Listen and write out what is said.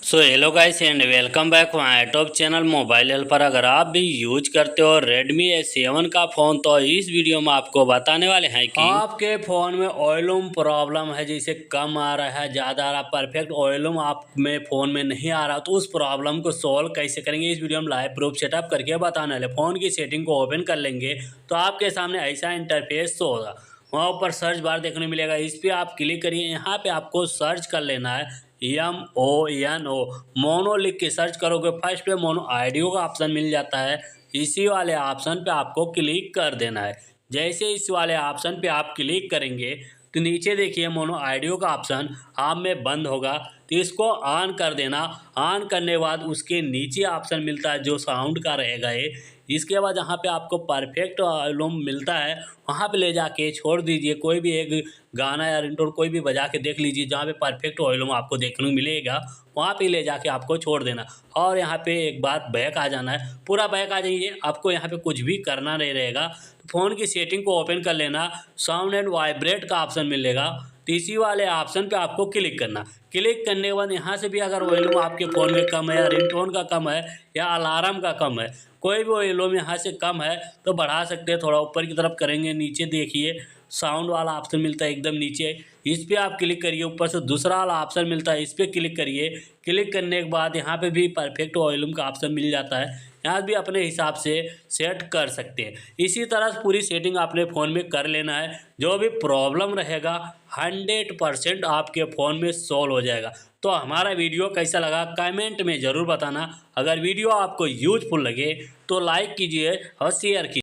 So hello guys and welcome back my YouTube channel mobile helper. अगर आप भी use करते हो Redmi A7 का फ़ोन तो इस वीडियो में आपको बताने वाले हैं कि आपके फ़ोन में ऑयलूम प्रॉब्लम है, जैसे कम आ रहा है, ज़्यादा आ रहा, परफेक्ट ऑयलूम आप में फ़ोन में नहीं आ रहा, तो उस प्रॉब्लम को सॉल्व कैसे करेंगे इस वीडियो में लाइव प्रूफ सेटअप करके बताने वाले। फ़ोन की सेटिंग को ओपन कर लेंगे तो आपके सामने ऐसा इंटरफेस शो होगा। वहाँ ऊपर सर्च बार देखने को मिलेगा, इस पर आप क्लिक करिए। यहाँ पे आपको सर्च कर लेना है MONO। मोनो लिख के सर्च करोगे, फर्स्ट पे मोनो ऑडियो का ऑप्शन मिल जाता है। इसी वाले ऑप्शन पे आपको क्लिक कर देना है। जैसे इस वाले ऑप्शन पे आप क्लिक करेंगे तो नीचे देखिए मोनो ऑडियो का ऑप्शन आप में बंद होगा, तो इसको ऑन कर देना। ऑन करने के बाद उसके नीचे ऑप्शन मिलता है जो साउंड का रहेगा ये। इसके बाद जहाँ पे आपको परफेक्ट वॉल्यूम मिलता है वहाँ पे ले जाके छोड़ दीजिए। कोई भी एक गाना या रिंगटोन कोई भी बजा के देख लीजिए, जहाँ पे परफेक्ट वॉल्यूम आपको देखने को मिलेगा वहाँ पे ले जाके आपको छोड़ देना। और यहाँ पे एक बार बैक आ जाना है, पूरा बैक आ जाइए, आपको यहाँ पे कुछ भी करना नहीं रहेगा। फ़ोन की सेटिंग को ओपन कर लेना, साउंड एंड वाइब्रेट का ऑप्शन मिलेगा, तो इसी वाले ऑप्शन पे आपको क्लिक करना। क्लिक करने के बाद यहाँ से भी अगर वॉल्यूम आपके फ़ोन में कम है या रिंगटोन का कम है या अलार्म का कम है, कोई भी वॉल्यूम यहाँ से कम है तो बढ़ा सकते हैं। थोड़ा ऊपर की तरफ करेंगे, नीचे देखिए साउंड वाला ऑप्शन मिलता है एकदम नीचे, इस पर आप क्लिक करिए। ऊपर से दूसरा वाला ऑप्शन मिलता है, इस पर क्लिक करिए। क्लिक करने के बाद यहाँ पे भी परफेक्ट वॉल्यूम का ऑप्शन मिल जाता है, यहाँ भी अपने हिसाब से सेट कर सकते हैं। इसी तरह से पूरी सेटिंग अपने फ़ोन में कर लेना है। जो भी प्रॉब्लम रहेगा 100% आपके फ़ोन में सॉल्व हो जाएगा। तो हमारा वीडियो कैसा लगा कमेंट में ज़रूर बताना। अगर वीडियो आपको यूजफुल लगे तो लाइक कीजिए और शेयर कीजिए।